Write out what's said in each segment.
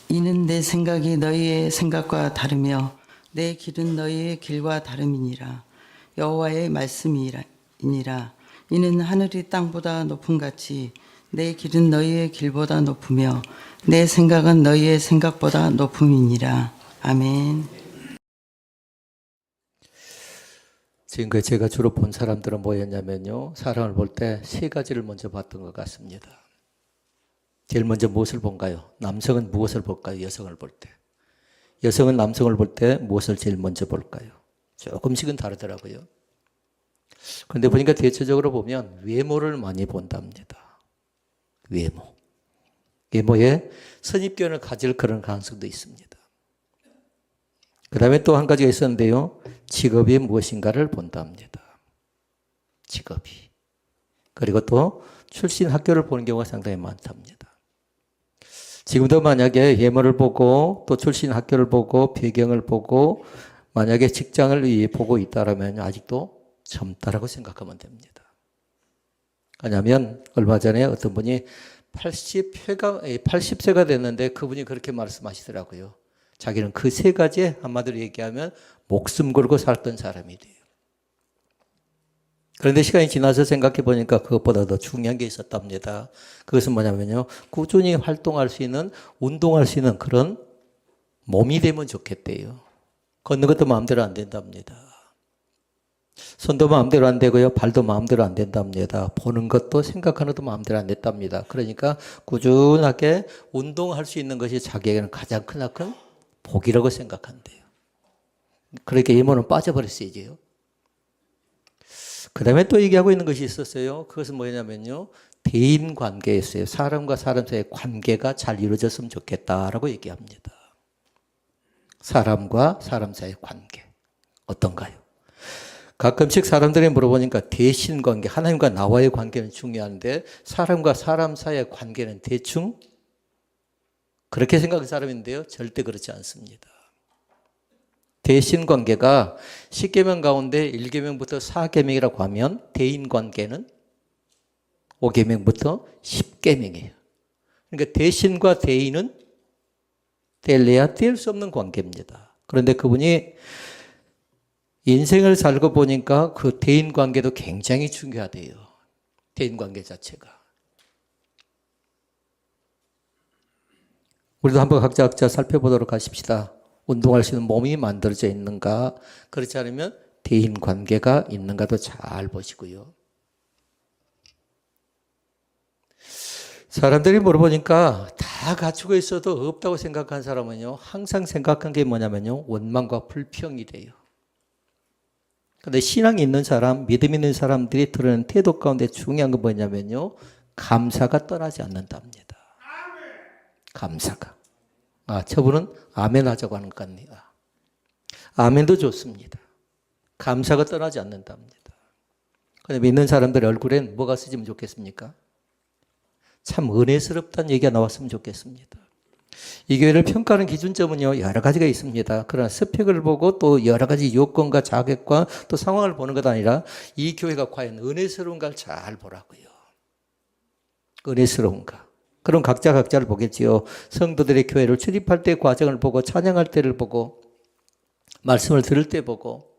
이는 내 생각이 너희의 생각과 다르며 내 길은 너희의 길과 다름이니라. 여호와의 말씀이니라. 이는 하늘이 땅보다 높음 같이 내 길은 너희의 길보다 높으며 내 생각은 너희의 생각보다 높음이니라. 아멘. 지금까지 제가 주로 본 사람들은 뭐였냐면요, 사람을 볼 때 세 가지를 먼저 봤던 것 같습니다. 제일 먼저 무엇을 본가요? 남성은 무엇을 볼까요? 여성을 볼 때. 여성은 남성을 볼 때 무엇을 제일 먼저 볼까요? 조금씩은 다르더라고요. 그런데 보니까 대체적으로 보면 외모를 많이 본답니다. 외모. 외모에 선입견을 가질 그런 가능성도 있습니다. 그 다음에 또 한 가지가 있었는데요, 직업이 무엇인가를 본답니다. 직업이. 그리고 또 출신 학교를 보는 경우가 상당히 많답니다. 지금도 만약에 외모를 보고 또 출신 학교를 보고 배경을 보고 만약에 직장을 보고 있다면 아직도 젊다라고 생각하면 됩니다. 왜냐하면 얼마 전에 어떤 분이 80세가 됐는데 그분이 그렇게 말씀하시더라고요. 자기는 그 세 가지에 한마디로 얘기하면 목숨 걸고 살았던 사람이 돼요. 그런데 시간이 지나서 생각해 보니까 그것보다 더 중요한 게 있었답니다. 그것은 뭐냐면요, 꾸준히 활동할 수 있는, 운동할 수 있는 그런 몸이 되면 좋겠대요. 걷는 것도 마음대로 안 된답니다. 손도 마음대로 안 되고요, 발도 마음대로 안 된답니다. 보는 것도 생각하는 것도 마음대로 안 됐답니다. 그러니까 꾸준하게 운동할 수 있는 것이 자기에게는 가장 크나큰 복이라고 생각한대요. 그렇게 외모는 빠져버렸어야지요. 그 다음에 또 얘기하고 있는 것이 있었어요. 그것은 뭐냐면요, 대인관계였어요. 사람과 사람 사이의 관계가 잘 이루어졌으면 좋겠다라고 얘기합니다. 사람과 사람 사이의 관계 어떤가요? 가끔씩 사람들이 물어보니까 대신관계, 하나님과 나와의 관계는 중요한데 사람과 사람 사이의 관계는 대충 그렇게 생각하는 사람인데요, 절대 그렇지 않습니다. 대신관계가 10계명 가운데 1계명부터 4계명이라고 하면 대인관계는 5계명부터 10계명이에요. 그러니까 대신과 대인은 뗄래야 뗄 수 없는 관계입니다. 그런데 그분이 인생을 살고 보니까 그 대인관계도 굉장히 중요하대요. 대인관계 자체가. 우리도 한번 각자 살펴보도록 하십시다. 운동할 수 있는 몸이 만들어져 있는가, 그렇지 않으면 대인관계가 있는가도 잘 보시고요. 사람들이 물어보니까 다 갖추고 있어도 없다고 생각한 사람은요, 항상 생각한 게 뭐냐면요, 원망과 불평이 돼요. 그런데 신앙이 있는 사람, 믿음 있는 사람들이 드러내는 태도 가운데 중요한 건 뭐냐면요, 감사가 떠나지 않는답니다. 감사가. 저분은 아멘 하자고 하는 것 같네요. 아멘도 좋습니다. 감사가 떠나지 않는답니다. 그런데 믿는 사람들의 얼굴엔 뭐가 쓰지면 좋겠습니까? 참 은혜스럽다는 얘기가 나왔으면 좋겠습니다. 이 교회를 평가하는 기준점은요, 여러 가지가 있습니다. 그러나 스펙을 보고 또 여러 가지 요건과 자격과 또 상황을 보는 것 아니라 이 교회가 과연 은혜스러운가를 잘 보라고요. 은혜스러운가. 그럼 각자를 보겠지요. 성도들의 교회를 출입할 때 과정을 보고, 찬양할 때를 보고, 말씀을 들을 때 보고,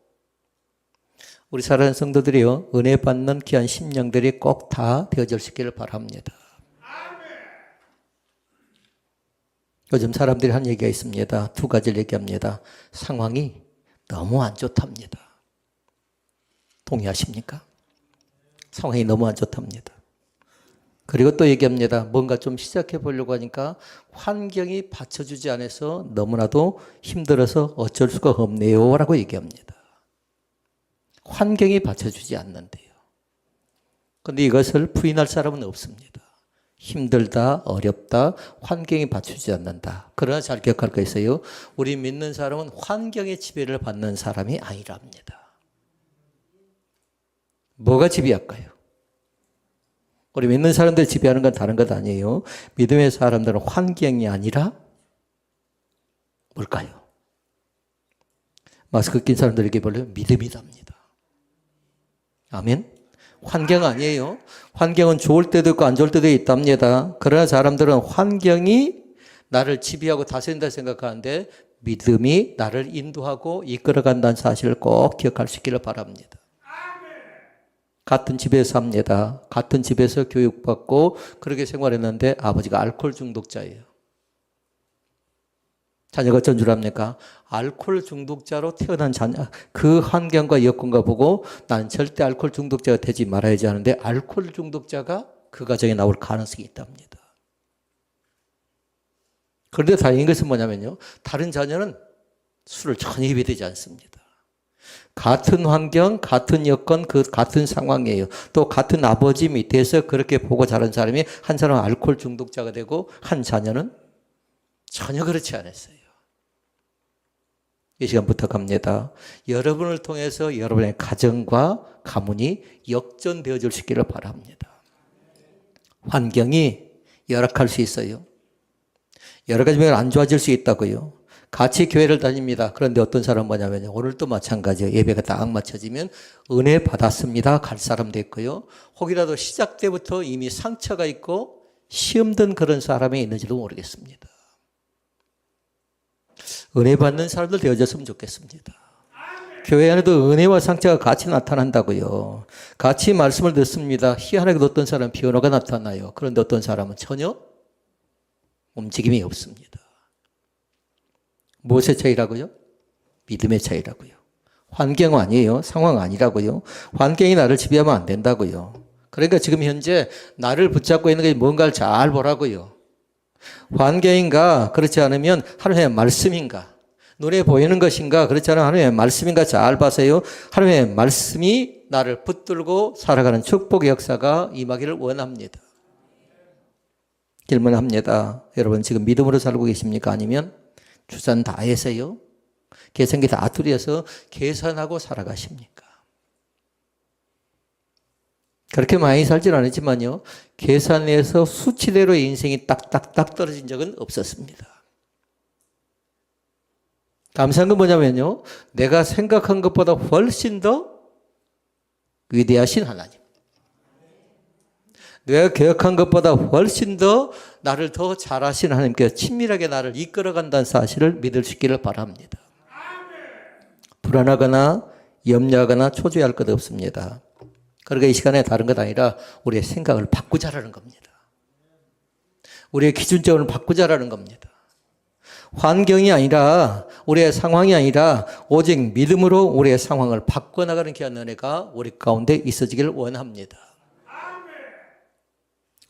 우리 사랑하는 성도들이요, 은혜 받는 귀한 심령들이 꼭 다 되어질 수 있기를 바랍니다. 요즘 사람들이 한 얘기가 있습니다. 두 가지를 얘기합니다. 상황이 너무 안 좋답니다. 동의하십니까? 상황이 너무 안 좋답니다. 그리고 또 얘기합니다. 뭔가 좀 시작해 보려고 하니까 환경이 받쳐주지 않아서 너무나도 힘들어서 어쩔 수가 없네요 라고 얘기합니다. 환경이 받쳐주지 않는데요. 그런데 이것을 부인할 사람은 없습니다. 힘들다, 어렵다, 환경이 받쳐주지 않는다. 그러나 잘 기억할 거 있어요. 우리 믿는 사람은 환경의 지배를 받는 사람이 아니랍니다. 뭐가 지배할까요? 우리 믿는 사람들 지배하는 건 다른 것 아니에요. 믿음의 사람들은 환경이 아니라 뭘까요? 마스크 낀 사람들에게 보면 믿음이답니다. 아멘. 환경 아니에요. 환경은 좋을 때도 있고 안 좋을 때도 있답니다. 그러나 사람들은 환경이 나를 지배하고 다스린다 생각하는데 믿음이 나를 인도하고 이끌어간다는 사실을 꼭 기억할 수 있기를 바랍니다. 같은 집에서 삽니다. 같은 집에서 교육받고 그렇게 생활했는데 아버지가 알코올 중독자예요. 자녀가 어쩐 줄 압니까? 알코올 중독자로 태어난 자녀, 그 환경과 여건과 보고 난 절대 알코올 중독자가 되지 말아야지 하는데 알코올 중독자가 그 가정에 나올 가능성이 있답니다. 그런데 다행인 것은 뭐냐면요. 다른 자녀는 술을 전혀 입에 대지 않습니다. 같은 환경, 같은 여건, 그 같은 상황이에요. 또 같은 아버지 밑에서 그렇게 보고 자란 사람이 한 사람은 알코올 중독자가 되고 한 자녀는 전혀 그렇지 않았어요. 이 시간 부탁합니다. 여러분을 통해서 여러분의 가정과 가문이 역전되어 줄 수 있기를 바랍니다. 환경이 열악할 수 있어요. 여러 가지 면을 안 좋아질 수 있다고요. 같이 교회를 다닙니다. 그런데 어떤 사람은 뭐냐면요. 오늘도 마찬가지예요. 예배가 딱 맞춰지면 은혜 받았습니다. 갈 사람도 있고요. 혹이라도 시작 때부터 이미 상처가 있고 시험 든 그런 사람이 있는지도 모르겠습니다. 은혜 받는 사람들 되어졌으면 좋겠습니다. 교회 안에도 은혜와 상처가 같이 나타난다고요. 같이 말씀을 듣습니다. 희한하게도 어떤 사람은 변화가 나타나요. 그런데 어떤 사람은 전혀 움직임이 없습니다. 무엇의 차이라고요? 믿음의 차이라고요. 환경 아니에요. 상황 아니라고요. 환경이 나를 지배하면 안 된다고요. 그러니까 지금 현재 나를 붙잡고 있는 게 뭔가를 잘 보라고요. 환경인가 그렇지 않으면 하나님의 말씀인가 눈에 보이는 것인가 그렇지 않으면 하나님의 말씀인가 잘 봐서요. 하나님의 말씀이 나를 붙들고 살아가는 축복의 역사가 임하기를 원합니다. 질문합니다. 여러분 지금 믿음으로 살고 계십니까? 아니면 주산 다 해서요? 계산기 다 두려서 계산하고 살아가십니까? 그렇게 많이 살진 않았지만요. 계산해서 수치대로 인생이 딱딱딱 떨어진 적은 없었습니다. 감사한 건 뭐냐면요. 내가 생각한 것보다 훨씬 더 위대하신 하나님. 내가 계획한 것보다 훨씬 더 나를 더 잘하신 하나님께서 친밀하게 나를 이끌어간다는 사실을 믿을 수 있기를 바랍니다. 불안하거나 염려하거나 초조해할 것 없습니다. 그러니까 이 시간에 다른 것 아니라 우리의 생각을 바꾸자라는 겁니다. 우리의 기준점을 바꾸자라는 겁니다. 환경이 아니라 우리의 상황이 아니라 오직 믿음으로 우리의 상황을 바꿔나가는 귀한 은혜가 우리 가운데 있어지기를 원합니다.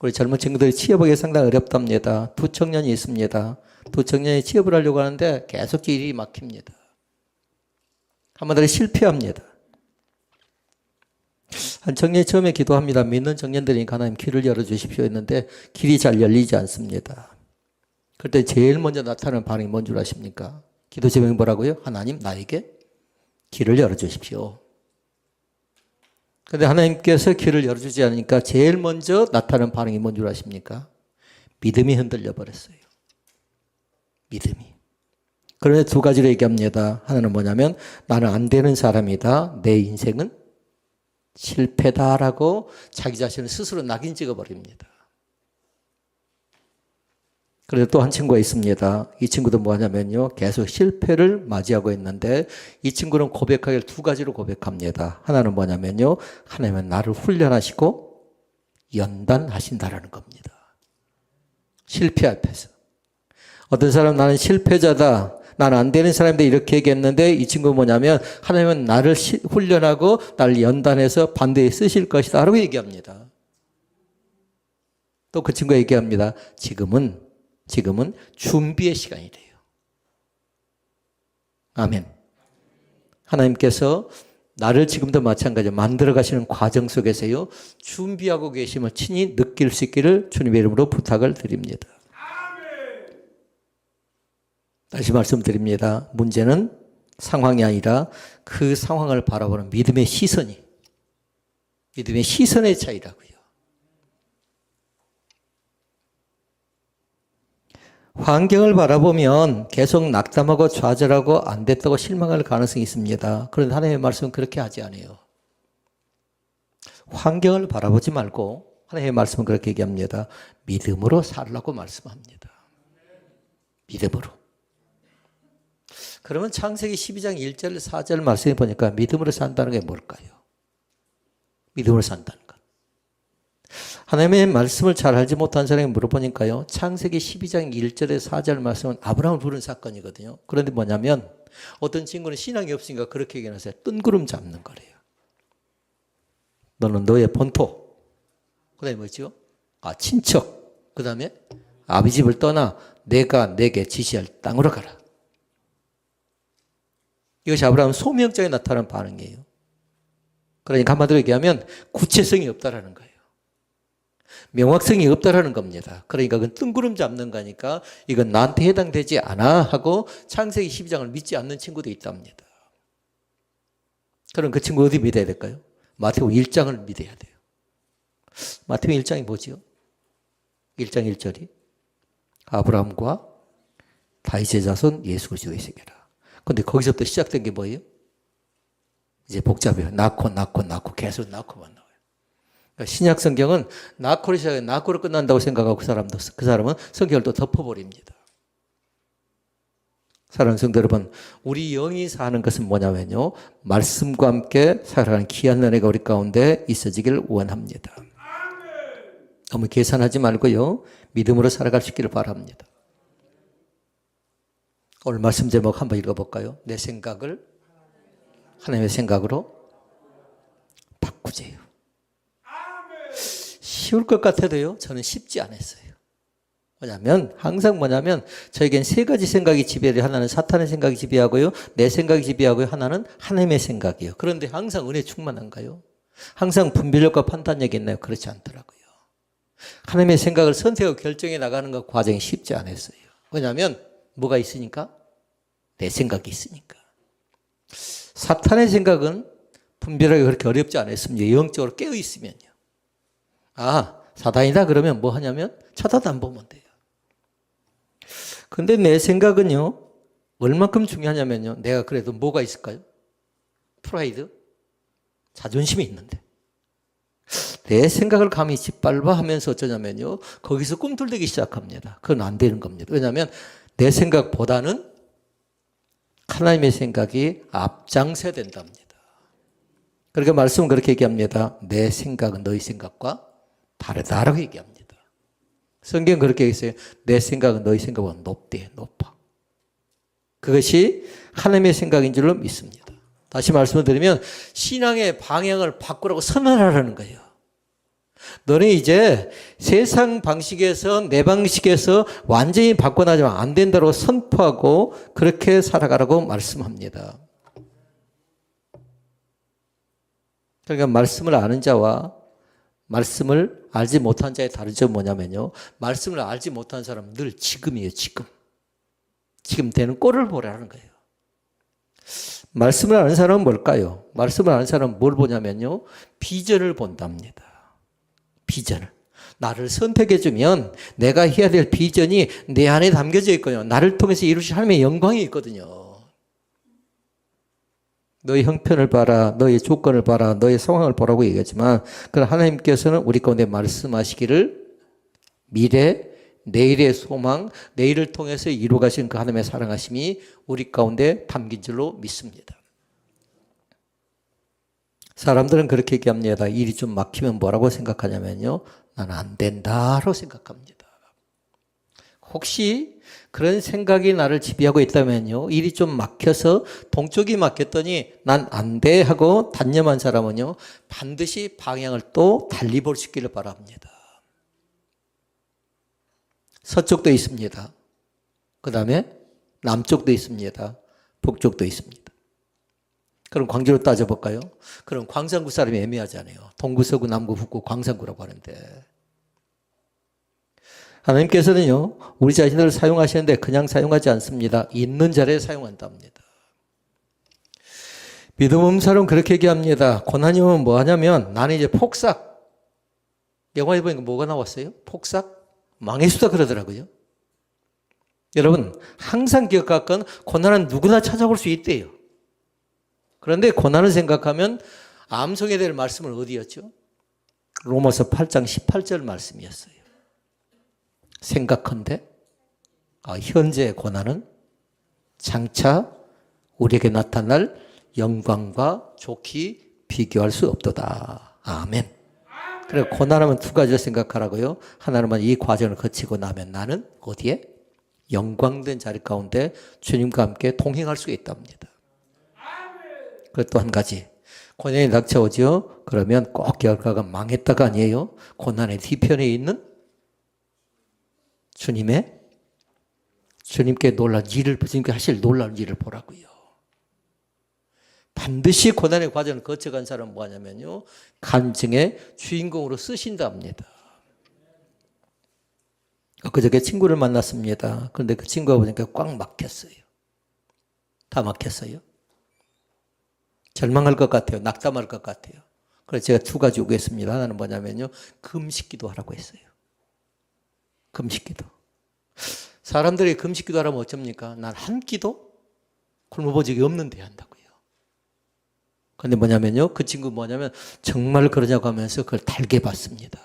우리 젊은 친구들이 취업하기 상당히 어렵답니다. 두 청년이 있습니다. 두 청년이 취업을 하려고 하는데 계속 일이 막힙니다. 한마디로 실패합니다. 한 청년이 처음에 기도합니다. 믿는 청년들이니까 하나님 길을 열어주십시오 했는데 길이 잘 열리지 않습니다. 그때 제일 먼저 나타나는 반응이 뭔 줄 아십니까? 기도 제목이 뭐라고요? 하나님 나에게 길을 열어주십시오. 그런데 하나님께서 길을 열어주지 않으니까 제일 먼저 나타나는 반응이 뭔 줄 아십니까? 믿음이 흔들려 버렸어요. 믿음이. 그런데 두 가지로 얘기합니다. 하나는 뭐냐면 나는 안 되는 사람이다. 내 인생은 실패다라고 자기 자신을 스스로 낙인 찍어버립니다. 그런데 또 한 친구가 있습니다. 이 친구도 뭐냐면요. 계속 실패를 맞이하고 있는데 이 친구는 고백하기를 두 가지로 고백합니다. 하나는 뭐냐면요. 하나님은 나를 훈련하시고 연단하신다라는 겁니다. 실패 앞에서. 어떤 사람은 나는 실패자다. 나는 안 되는 사람인데 이렇게 얘기했는데 이 친구는 뭐냐면 하나님은 나를 훈련하고 나를 연단해서 반드시 쓰실 것이다 라고 얘기합니다. 또 그 친구가 얘기합니다. 지금은 준비의 시간이 돼요. 아멘. 하나님께서 나를 지금도 마찬가지로 만들어 가시는 과정 속에서요. 준비하고 계심을 친히 느낄 수 있기를 주님의 이름으로 부탁을 드립니다. 다시 말씀드립니다. 문제는 상황이 아니라 그 상황을 바라보는 믿음의 시선의 차이라고요. 환경을 바라보면 계속 낙담하고 좌절하고 안 됐다고 실망할 가능성이 있습니다. 그런데 하나님의 말씀은 그렇게 하지 않아요. 환경을 바라보지 말고 하나님의 말씀은 그렇게 얘기합니다. 믿음으로 살라고 말씀합니다. 믿음으로. 그러면 창세기 12장 1절 4절 말씀해 보니까 믿음으로 산다는 게 뭘까요? 믿음으로 산다는 것. 하나님의 말씀을 잘 알지 못한 사람이 물어보니까요. 창세기 12장 1절에 4절 말씀은 아브라함을 부른 사건이거든요. 그런데 뭐냐면 어떤 친구는 신앙이 없으니까 그렇게 얘기하세요. 뜬구름 잡는 거래요. 너는 너의 본토. 그 다음에 뭐죠? 친척. 그 다음에 아비 집을 떠나 내가 내게 지시할 땅으로 가라. 이것이 아브라함 소명장에 나타난 반응이에요. 그러니까 한마디로 얘기하면 구체성이 없다라는 거예요. 명확성이 없다라는 겁니다. 그러니까 그건 뜬구름 잡는 거니까 이건 나한테 해당되지 않아 하고 창세기 12장을 믿지 않는 친구도 있답니다. 그럼 그 친구 어디 믿어야 될까요? 마태복음 1장을 믿어야 돼요. 마태복음 1장이 뭐지요? 1장 1절이 아브라함과 다윗의 자손 예수 그리스도의 세계라. 그런데 거기서부터 시작된 게 뭐예요? 이제 복잡해요. 낳고 계속 낳고만 나와요. 그러니까 신약 성경은 낳고를 시작해 낳고로 끝난다고 생각하고 그 사람은 성경을 또 덮어버립니다. 사랑하는 성도 여러분, 우리 영이 사는 것은 뭐냐면요, 말씀과 함께 살아가는 귀한 은혜가 우리 가운데 있어지길 원합니다. 너무 계산하지 말고요, 믿음으로 살아갈 수 있기를 바랍니다. 오늘 말씀 제목 한번 읽어볼까요? 내 생각을 하나님의 생각으로 바꾸세요. 쉬울 것 같아도요, 저는 쉽지 않았어요. 뭐냐면 저에겐 세 가지 생각이 지배를, 하나는 사탄의 생각이 지배하고요, 내 생각이 지배하고요, 하나는 하나님의 생각이에요. 그런데 항상 은혜 충만한가요? 항상 분별력과 판단력이 있나요? 그렇지 않더라고요. 하나님의 생각을 선택하고 결정해 나가는 것 과정이 쉽지 않았어요. 왜냐하면 뭐가 있으니까? 내 생각이 있으니까. 사탄의 생각은 분별하기 그렇게 어렵지 않았습니다. 영적으로 깨어 있으면요. 사탄이다 그러면 뭐 하냐면 쳐다도 안 보면 돼요. 근데 내 생각은요, 얼만큼 중요하냐면요, 내가 그래도 뭐가 있을까요? 프라이드? 자존심이 있는데. 내 생각을 감히 짓밟아 하면서 어쩌냐면요, 거기서 꿈틀대기 시작합니다. 그건 안 되는 겁니다. 왜냐하면 내 생각보다는 하나님의 생각이 앞장서야 된답니다. 그러니까 말씀은 그렇게 얘기합니다. 내 생각은 너희 생각과 다르다라고 얘기합니다. 성경은 그렇게 얘기했어요. 내 생각은 너희 생각보다 높대, 높아. 그것이 하나님의 생각인 줄로 믿습니다. 다시 말씀을 드리면 신앙의 방향을 바꾸라고 선언하라는 거예요. 너는 이제 세상 방식에서, 내 방식에서 완전히 바꿔나가면 안 된다고 선포하고 그렇게 살아가라고 말씀합니다. 그러니까 말씀을 아는 자와 말씀을 알지 못한 자의 다른 점은 뭐냐면요, 말씀을 알지 못한 사람은 늘 지금이에요. 지금 되는 꼴을 보라는 거예요. 말씀을 아는 사람은 뭘까요? 말씀을 아는 사람은 뭘 보냐면요, 비전을 본답니다. 비전을. 나를 선택해주면 내가 해야 될 비전이 내 안에 담겨져 있거든요. 나를 통해서 이루실 하나님의 영광이 있거든요. 너의 형편을 봐라, 너의 조건을 봐라, 너의 상황을 보라고 얘기하지만, 그럼 하나님께서는 우리 가운데 말씀하시기를 미래, 내일의 소망, 내일을 통해서 이루 가신 그 하나님의 사랑하심이 우리 가운데 담긴 줄로 믿습니다. 사람들은 그렇게 얘기합니다. 일이 좀 막히면 뭐라고 생각하냐면요, 나는 안 된다라고 생각합니다. 혹시 그런 생각이 나를 지배하고 있다면요, 일이 좀 막혀서 동쪽이 막혔더니 난 안 돼 하고 단념한 사람은요, 반드시 방향을 또 달리 볼 수 있기를 바랍니다. 서쪽도 있습니다. 그 다음에 남쪽도 있습니다. 북쪽도 있습니다. 그럼 광주로 따져볼까요? 그럼 광산구 사람이 애매하잖아요. 동구, 서구, 남구, 북구, 광산구라고 하는데, 하나님께서는요, 우리 자신들을 사용하시는데 그냥 사용하지 않습니다. 있는 자리에 사용한답니다. 믿음 없는 사람은 그렇게 얘기합니다. 고난이 오면 뭐 하냐면, 나는 이제 폭삭. 영화에 보니까 뭐가 나왔어요? 폭삭? 망해수다 그러더라고요. 여러분, 항상 기억하건 고난은 누구나 찾아볼 수 있대요. 그런데 고난을 생각하면 암송해야 될 말씀은 어디였죠? 로마서 8장 18절 말씀이었어요. 생각한데 현재의 고난은 장차 우리에게 나타날 영광과 좋게 비교할 수 없도다. 아멘. 그래, 고난하면 두 가지를 생각하라고요. 하나는 이 과정을 거치고 나면 나는 어디에? 영광된 자리 가운데 주님과 함께 동행할 수 있답니다. 그리고 또 한 가지. 고난이 닥쳐오죠. 그러면 꼭 결과가 망했다가 아니에요. 고난의 뒤편에 있는 주님께 놀라운 일을, 주님께 하실 놀라운 일을 보라고요. 반드시 고난의 과정을 거쳐간 사람은 뭐하냐면요. 간증의 주인공으로 쓰신답니다. 그저께 친구를 만났습니다. 그런데 그 친구가 보니까 꽉 막혔어요. 다 막혔어요. 절망할 것 같아요. 낙담할 것 같아요. 그래서 제가 두 가지 요구했습니다. 하나는 뭐냐면요. 금식기도 하라고 했어요. 금식기도. 사람들이 금식기도 하라면 어쩝니까? 난 한 끼도 굶어본 적이 없는데 한다고요. 그런데 뭐냐면요. 그 친구 뭐냐면 정말 그러냐고 하면서 그걸 달게 봤습니다.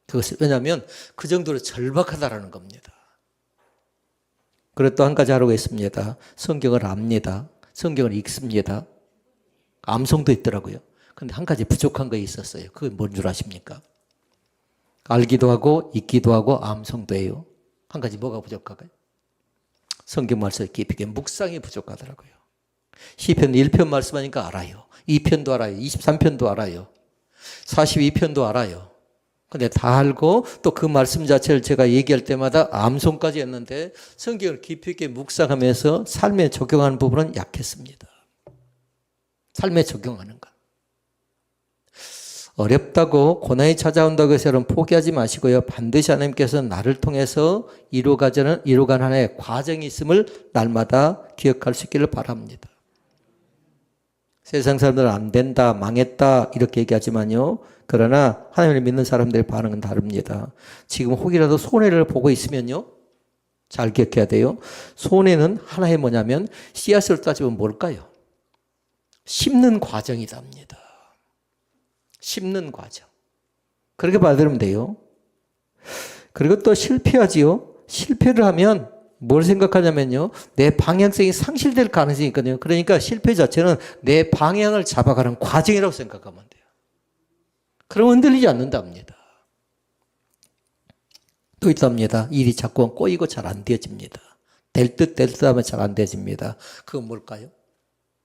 그것을 왜냐하면 그 정도로 절박하다라는 겁니다. 그리고 또 한 가지 하라고 했습니다. 성경을 압니다. 성경을 읽습니다. 암송도 있더라고요. 그런데 한 가지 부족한 거 있었어요. 그게 뭔 줄 아십니까? 알기도 하고 읽기도 하고 암송도 해요. 한 가지 뭐가 부족할까요? 성경 말씀을 깊이 있게 묵상이 부족하더라고요. 시편 1편 말씀하니까 알아요. 2편도 알아요. 23편도 알아요. 42편도 알아요. 근데 다 알고 또 그 말씀 자체를 제가 얘기할 때마다 암송까지 했는데 성경을 깊이 있게 묵상하면서 삶에 적용하는 부분은 약했습니다. 삶에 적용하는 것. 어렵다고 고난이 찾아온다고 해서 여러분 포기하지 마시고요. 반드시 하나님께서 나를 통해서 이루어가는 하나의 과정이 있음을 날마다 기억할 수 있기를 바랍니다. 세상 사람들은 안 된다, 망했다 이렇게 얘기하지만요. 그러나 하나님을 믿는 사람들의 반응은 다릅니다. 지금 혹이라도 손해를 보고 있으면요. 잘 기억해야 돼요. 손해는 하나의 뭐냐면 씨앗으로 따지면 뭘까요? 심는 과정이답니다. 심는 과정. 그렇게 받아들이면 돼요. 그리고 또 실패하지요. 실패를 하면 뭘 생각하냐면요. 내 방향성이 상실될 가능성이 있거든요. 그러니까 실패 자체는 내 방향을 잡아가는 과정이라고 생각하면 돼요. 그럼 흔들리지 않는답니다. 또 있답니다. 일이 자꾸 꼬이고 잘 안 되어집니다. 될 듯 하면 잘 안 되어집니다. 그건 뭘까요?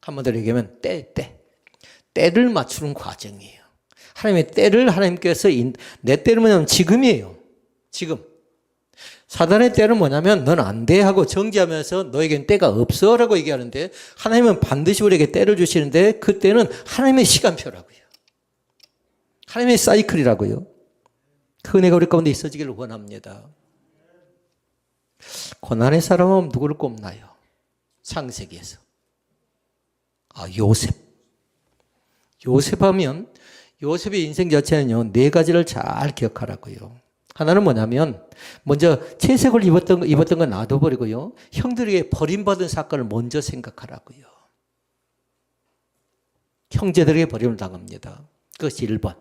한번 더 얘기하면 때를 맞추는 과정이에요. 하나님의 때를 하나님께서 내 때는 뭐냐면 지금이에요. 지금. 사단의 때는 뭐냐면 넌 안 돼 하고 정지하면서 너에겐 때가 없어 라고 얘기하는데 하나님은 반드시 우리에게 때를 주시는데 그 때는 하나님의 시간표라고요. 하나님의 사이클이라고요. 그 은혜가 우리 가운데 있어지기를 원합니다. 고난의 사람은 누구를 꼽나요? 창세기에서. 요셉. 요셉 하면 요셉의 인생 자체는요, 네 가지를 잘 기억하라고요. 하나는 뭐냐면, 먼저 채색을 입었던 건 놔둬버리고요, 형들에게 버림받은 사건을 먼저 생각하라고요. 형제들에게 버림을 당합니다. 그것이 1번.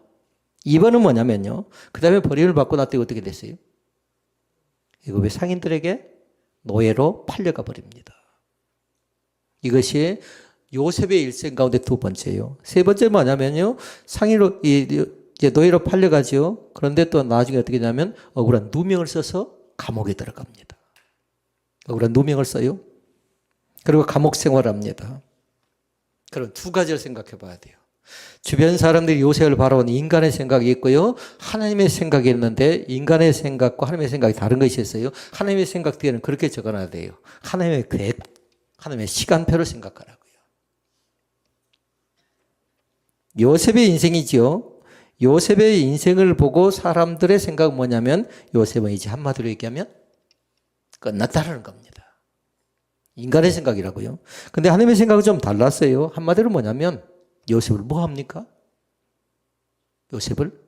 2번은 뭐냐면요, 그 다음에 버림을 받고 났더니 어떻게 됐어요? 애굽의 상인들에게 노예로 팔려가 버립니다. 이것이 요셉의 일생 가운데 두 번째예요. 세 번째 뭐냐면요, 상인으로 이제 노예로 팔려가지요. 그런데 또 나중에 어떻게 되냐면 억울한 누명을 써서 감옥에 들어갑니다. 억울한 누명을 써요. 그리고 감옥 생활합니다. 그럼 두 가지를 생각해 봐야 돼요. 주변 사람들이 요셉을 바라보는 인간의 생각이 있고요, 하나님의 생각이 있는데 인간의 생각과 하나님의 생각이 다른 것이 있어요. 하나님의 생각 뒤에는 그렇게 적어놔야 돼요. 하나님의 계획, 하나님의 시간표를 생각하라고요. 요셉의 인생이지요. 요셉의 인생을 보고 사람들의 생각은 뭐냐면 요셉은 이제 한마디로 얘기하면 끝났다는 겁니다. 인간의 생각이라고요. 근데 하나님의 생각은 좀 달랐어요. 한마디로 뭐냐면 요셉을 뭐 합니까? 요셉을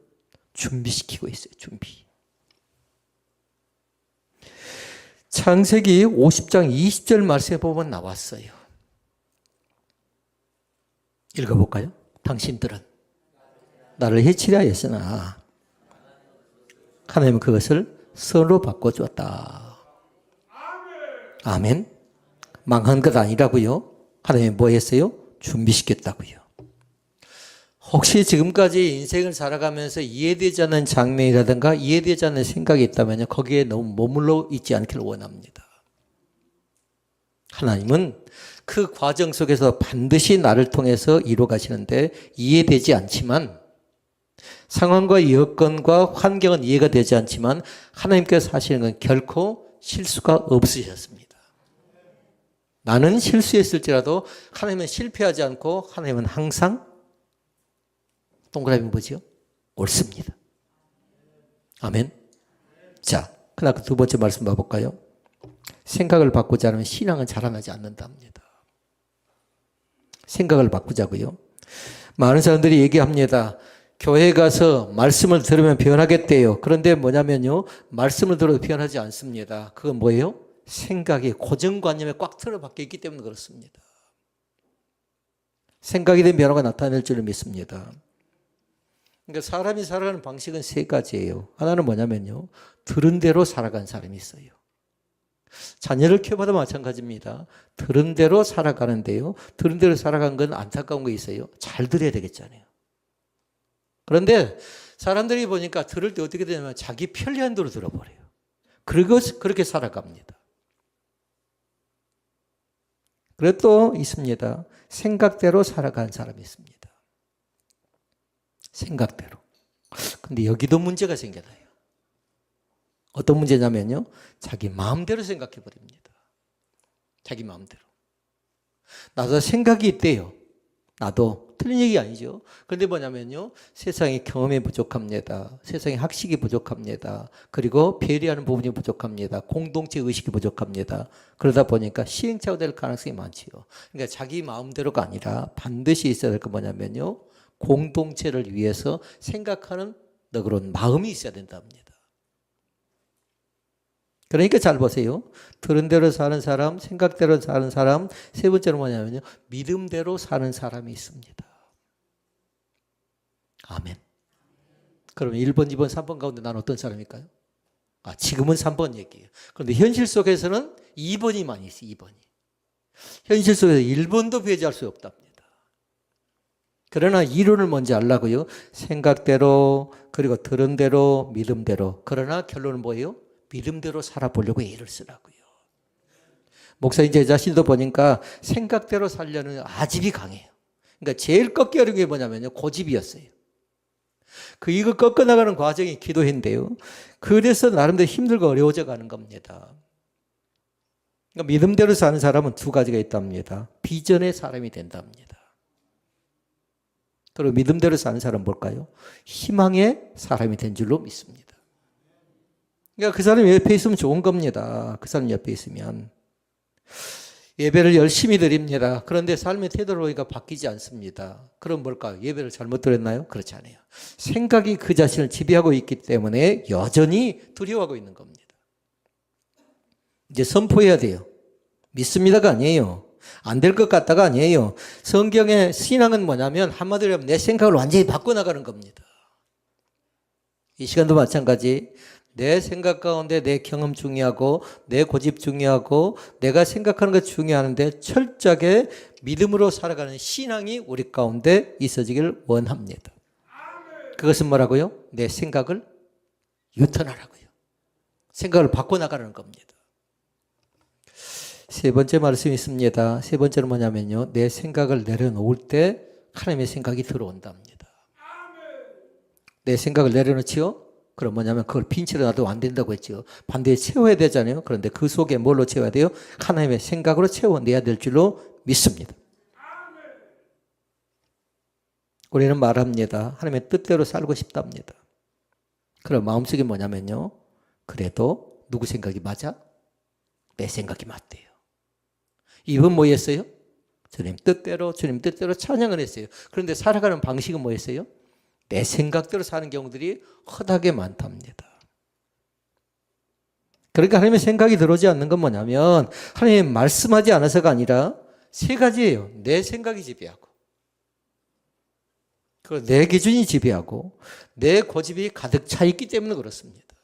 준비시키고 있어요. 준비. 창세기 50장 20절 말씀에 보면 나왔어요. 읽어볼까요? 당신들은 나를 해치려 했으나 하나님은 그것을 선으로 바꿔주었다. 아멘. 망한 것 아니라고요. 하나님이 뭐 했어요? 준비시켰다고요. 혹시 지금까지 인생을 살아가면서 이해되지 않는 장면이라든가 이해되지 않는 생각이 있다면 거기에 너무 머물러 있지 않기를 원합니다. 하나님은 그 과정 속에서 반드시 나를 통해서 이루어 가시는데 이해되지 않지만, 상황과 여건과 환경은 이해가 되지 않지만 하나님께서 하시는 건 결코 실수가 없으셨습니다. 나는 실수했을지라도 하나님은 실패하지 않고 하나님은 항상 동그라미 뭐죠? 옳습니다. 아멘. 자, 그다음 두 번째 말씀 봐볼까요? 생각을 바꾸지 않으면 신앙은 자라나지 않는답니다. 생각을 바꾸자고요. 많은 사람들이 얘기합니다. 교회 가서 말씀을 들으면 변하겠대요. 그런데 뭐냐면요, 말씀을 들어도 변하지 않습니다. 그건 뭐예요? 생각이 고정관념에 꽉 틀어박혀 있기 때문에 그렇습니다. 생각에 대한 변화가 나타날 줄을 믿습니다. 그러니까 사람이 살아가는 방식은 세 가지예요. 하나는 뭐냐면요, 들은 대로 살아가는 사람이 있어요. 자녀를 키워봐도 마찬가지입니다. 들은 대로 살아가는데요, 들은 대로 살아가는 건 안타까운 거 있어요. 잘 들어야 되겠잖아요. 그런데 사람들이 보니까 들을 때 어떻게 되냐면 자기 편리한 대로 들어버려요. 그리고 그렇게 살아갑니다. 그리고 또 있습니다. 생각대로 살아가는 사람이 있습니다. 생각대로. 근데 여기도 문제가 생겨나요. 어떤 문제냐면요, 자기 마음대로 생각해 버립니다. 자기 마음대로. 나도 생각이 있대요. 나도. 틀린 얘기 아니죠. 그런데 뭐냐면요, 세상에 경험이 부족합니다. 세상에 학식이 부족합니다. 그리고 배려하는 부분이 부족합니다. 공동체 의식이 부족합니다. 그러다 보니까 시행착오 될 가능성이 많지요. 그러니까 자기 마음대로가 아니라 반드시 있어야 될 거 뭐냐면요, 공동체를 위해서 생각하는 그런 마음이 있어야 된답니다. 그러니까 잘 보세요. 들은 대로 사는 사람, 생각대로 사는 사람, 세 번째로 뭐냐면요, 믿음대로 사는 사람이 있습니다. 아멘. 그러면 1번, 2번, 3번 가운데 난 어떤 사람일까요? 지금은 3번 얘기예요. 그런데 현실 속에서는 2번이 많이 있어요. 2번이. 현실 속에서 1번도 배제할 수 없답니다. 그러나 이론을 먼저 알라고요. 생각대로, 그리고 들은 대로, 믿음대로. 그러나 결론은 뭐예요? 믿음대로 살아보려고 애를 쓰라고요. 목사님 제 자신도 보니까 생각대로 살려는 아집이 강해요. 그러니까 제일 꺾기 어려운 게 뭐냐면요, 고집이었어요. 이거 꺾어나가는 과정이 기도인데요. 그래서 나름대로 힘들고 어려워져 가는 겁니다. 그러니까 믿음대로 사는 사람은 두 가지가 있답니다. 비전의 사람이 된답니다. 그리고 믿음대로 사는 사람은 뭘까요? 희망의 사람이 된 줄로 믿습니다. 그러니까 그 사람이 옆에 있으면 좋은 겁니다. 그 사람 옆에 있으면. 예배를 열심히 드립니다. 그런데 삶의 태도를 보니까 바뀌지 않습니다. 그럼 뭘까요? 예배를 잘못 드렸나요? 그렇지 않아요. 생각이 그 자신을 지배하고 있기 때문에 여전히 두려워하고 있는 겁니다. 이제 선포해야 돼요. 믿습니다가 아니에요. 안 될 것 같다가 아니에요. 성경의 신앙은 뭐냐면 한마디로 하면 내 생각을 완전히 바꿔나가는 겁니다. 이 시간도 마찬가지. 내 생각 가운데 내 경험 중요하고 내 고집 중요하고 내가 생각하는 것 중요한데 철저하게 믿음으로 살아가는 신앙이 우리 가운데 있어지기를 원합니다. 그것은 뭐라고요? 내 생각을 유턴하라고요. 생각을 바꿔나가는 겁니다. 세 번째 말씀이 있습니다. 세 번째는 뭐냐면요, 내 생각을 내려놓을 때 하나님의 생각이 들어온답니다. 내 생각을 내려놓지요? 그럼 뭐냐면 그걸 빈채로 놔도 안 된다고 했죠. 반대에 채워야 되잖아요. 그런데 그 속에 뭘로 채워야 돼요? 하나님의 생각으로 채워내야 될 줄로 믿습니다. 우리는 말합니다. 하나님의 뜻대로 살고 싶답니다. 그럼 마음속에 뭐냐면요, 그래도 누구 생각이 맞아? 내 생각이 맞대요. 이번 뭐 했어요? 주님 뜻대로 찬양을 했어요. 그런데 살아가는 방식은 뭐였어요? 내 생각대로 사는 경우들이 허다하게 많답니다. 그러니까 하나님의 생각이 들어오지 않는 건 뭐냐면 하나님이 말씀하지 않아서가 아니라 세 가지예요. 내 생각이 지배하고, 그리고 내 기준이 지배하고, 내 고집이 가득 차 있기 때문에 그렇습니다.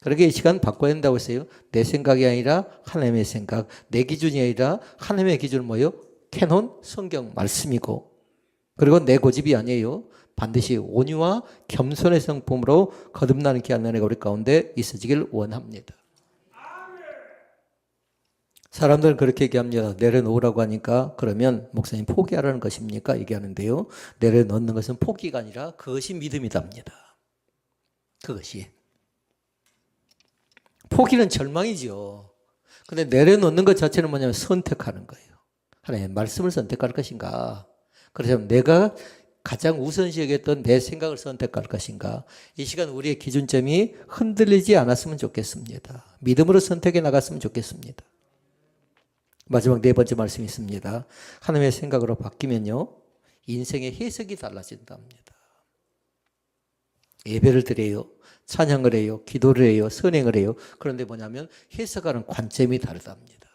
그러게 이 시간 바꿔야 된다고 했어요. 내 생각이 아니라 하나님의 생각, 내 기준이 아니라 하나님의 기준은 뭐예요? 캐논 성경 말씀이고, 그리고 내 고집이 아니에요. 반드시 온유와 겸손의 성품으로 거듭나는 귀한 은혜가 우리 가운데 있어지길 원합니다. 사람들은 그렇게 얘기합니다. 내려놓으라고 하니까 그러면 목사님 포기하라는 것입니까? 얘기하는데요. 내려놓는 것은 포기가 아니라 그것이 믿음이답니다. 그것이. 포기는 절망이죠. 근데 내려놓는 것 자체는 뭐냐면 선택하는 거예요. 하나님의 말씀을 선택할 것인가? 그래서 내가 가장 우선시 여겼던 내 생각을 선택할 것인가? 이 시간 우리의 기준점이 흔들리지 않았으면 좋겠습니다. 믿음으로 선택해 나갔으면 좋겠습니다. 마지막 네 번째 말씀이 있습니다. 하나님의 생각으로 바뀌면요, 인생의 해석이 달라진답니다. 예배를 드려요, 찬양을 해요, 기도를 해요, 선행을 해요. 그런데 뭐냐면 해석하는 관점이 다르답니다.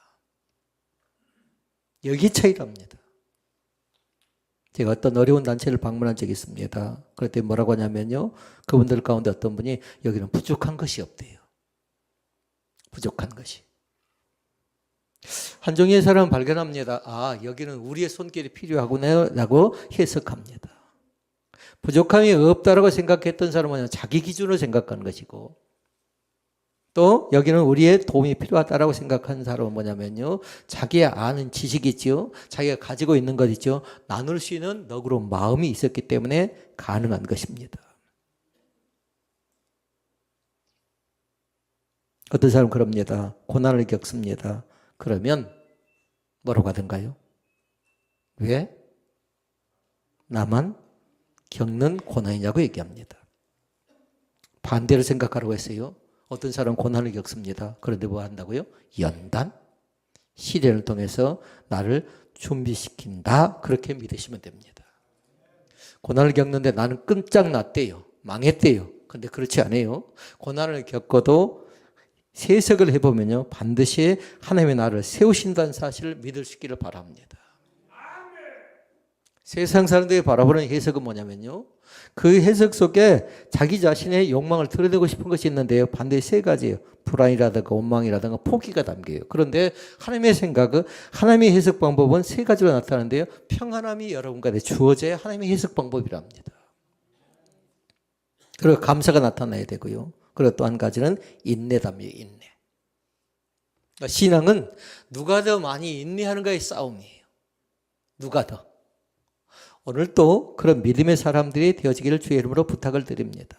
여기 차이랍니다. 제가 어떤 어려운 단체를 방문한 적이 있습니다. 그럴 때 뭐라고 하냐면요, 그분들 가운데 어떤 분이 여기는 부족한 것이 없대요. 부족한 것이. 한 종류의 사람은 발견합니다. 아, 여기는 우리의 손길이 필요하구나라고 해석합니다. 부족함이 없다라고 생각했던 사람은 자기 기준으로 생각하는 것이고, 또 여기는 우리의 도움이 필요하다라고 생각하는 사람은 뭐냐면요, 자기가 아는 지식이 있죠, 자기가 가지고 있는 것 있죠, 나눌 수 있는 너그러운 마음이 있었기 때문에 가능한 것입니다. 어떤 사람은 그럽니다. 고난을 겪습니다. 그러면 뭐라고 하던가요? 왜 나만 겪는 고난이냐고 얘기합니다. 반대로 생각하라고 했어요. 어떤 사람은 고난을 겪습니다. 그런데 뭐 한다고요? 연단, 시련을 통해서 나를 준비시킨다. 그렇게 믿으시면 됩니다. 고난을 겪는데 나는 끔짝났대요. 망했대요. 근데 그렇지 않아요. 고난을 겪어도 세석을 해보면요, 반드시 하나님의 나를 세우신다는 사실을 믿을 수 있기를 바랍니다. 세상 사람들이 바라보는 해석은 뭐냐면요, 그 해석 속에 자기 자신의 욕망을 드러내고 싶은 것이 있는데요, 반드시 세 가지예요. 불안이라든가 원망이라든가 포기가 담겨요. 그런데 하나님의 생각은, 하나님의 해석 방법은 세 가지로 나타나는데요, 평안함이 여러분 가운데 주어져야 하나님의 해석 방법이랍니다. 그리고 감사가 나타나야 되고요. 그리고 또 한 가지는 인내답니다. 인내. 그러니까 신앙은 누가 더 많이 인내하는가의 싸움이에요. 누가 더. 오늘 또 그런 믿음의 사람들이 되어지기를 주의 이름으로 부탁을 드립니다.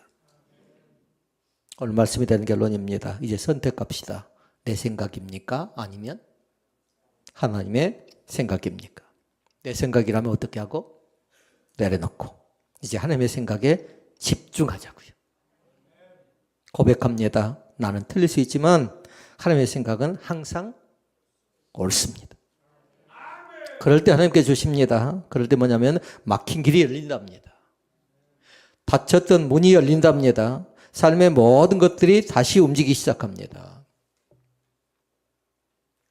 오늘 말씀이 되는 결론입니다. 이제 선택합시다. 내 생각입니까? 아니면 하나님의 생각입니까? 내 생각이라면 어떻게 하고? 내려놓고 이제 하나님의 생각에 집중하자고요. 고백합니다. 나는 틀릴 수 있지만 하나님의 생각은 항상 옳습니다. 그럴 때 하나님께 주십니다. 그럴 때 뭐냐면 막힌 길이 열린답니다. 닫혔던 문이 열린답니다. 삶의 모든 것들이 다시 움직이기 시작합니다.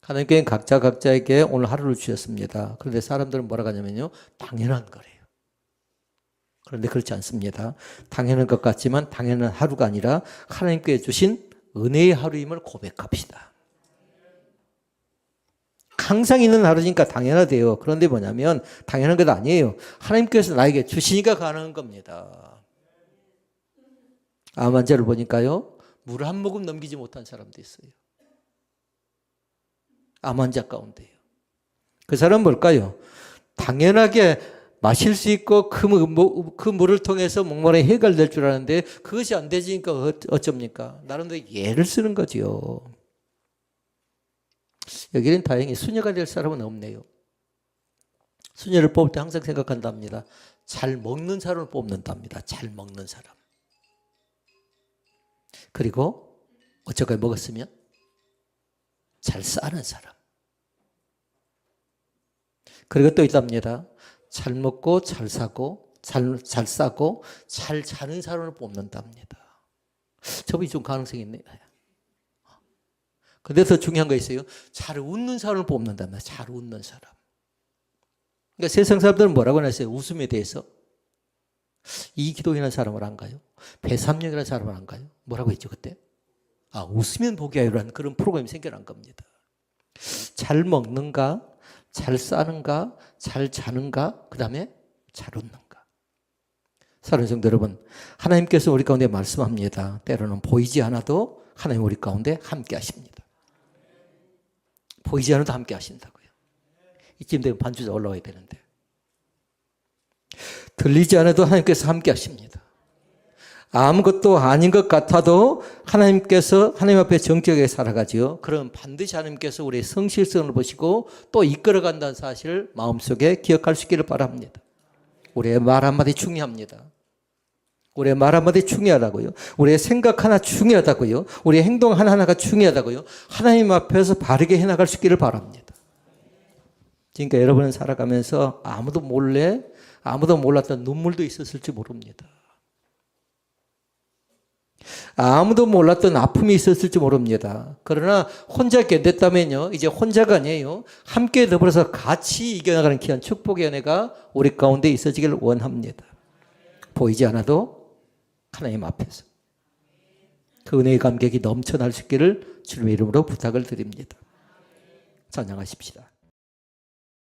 하나님께는 각자에게 오늘 하루를 주셨습니다. 그런데 사람들은 뭐라고 하냐면요, 당연한 거래요. 그런데 그렇지 않습니다. 당연한 것 같지만 당연한 하루가 아니라 하나님께 주신 은혜의 하루임을 고백합시다. 항상 있는 하루니까 당연하대요. 그런데 뭐냐면 당연한 것 아니에요. 하나님께서 나에게 주시니까 가능한 겁니다. 암 환자를 보니까요, 물 한 모금 넘기지 못한 사람도 있어요. 암 환자 가운데요. 그 사람은 뭘까요? 당연하게 마실 수 있고 그 물을 통해서 목마름이 해결될 줄 아는데 그것이 안 되지니까 어쩝니까? 나름대로 예를 쓰는 거지요. 여기는 다행히 수녀가 될 사람은 없네요. 수녀를 뽑을 때 항상 생각한답니다. 잘 먹는 사람을 뽑는답니다. 잘 먹는 사람. 그리고 어쩌고 먹었으면 잘 싸는 사람. 그리고 또 있답니다. 잘 먹고 잘 사고 잘 싸고 잘 자는 사람을 뽑는답니다. 저분이 좀 가능성이 있네요. 근데 더 중요한 거 있어요. 잘 웃는 사람을 뽑는답니다. 잘 웃는 사람. 그러니까 세상 사람들은 뭐라고 했어요? 웃음에 대해서. 이기동이라는 사람을 안가요? 배삼령이라는 사람을 안가요? 뭐라고 했죠 그때? 웃으면 복이 하리라는 그런 프로그램이 생겨난 겁니다. 잘 먹는가, 잘 싸는가, 잘 자는가, 그 다음에 잘 웃는가. 사랑하는 성도 여러분, 하나님께서 우리 가운데 말씀합니다. 때로는 보이지 않아도 하나님 우리 가운데 함께 하십니다. 보이지 않아도 함께 하신다고요. 이쯤 되면 반주자 올라와야 되는데. 들리지 않아도 하나님께서 함께 하십니다. 아무것도 아닌 것 같아도 하나님께서 하나님 앞에 정직하게 살아가지요. 그럼 반드시 하나님께서 우리의 성실성을 보시고 또 이끌어간다는 사실을 마음속에 기억할 수 있기를 바랍니다. 우리의 말 한마디 중요합니다. 우리의 말 한마디 중요하다고요. 우리의 생각 하나 중요하다고요. 우리의 행동 하나하나가 중요하다고요. 하나님 앞에서 바르게 해나갈 수 있기를 바랍니다. 그러니까 여러분은 살아가면서 아무도 몰랐던 눈물도 있었을지 모릅니다. 아무도 몰랐던 아픔이 있었을지 모릅니다. 그러나 혼자 견뎠다면요, 이제 혼자가 아니에요. 함께 더불어서 같이 이겨나가는 귀한 축복의 은혜가 우리 가운데 있어지길 원합니다. 보이지 않아도 하나님 앞에서 그 은혜의 감격이 넘쳐날 수 있기를 주님의 이름으로 부탁을 드립니다. 찬양하십시다.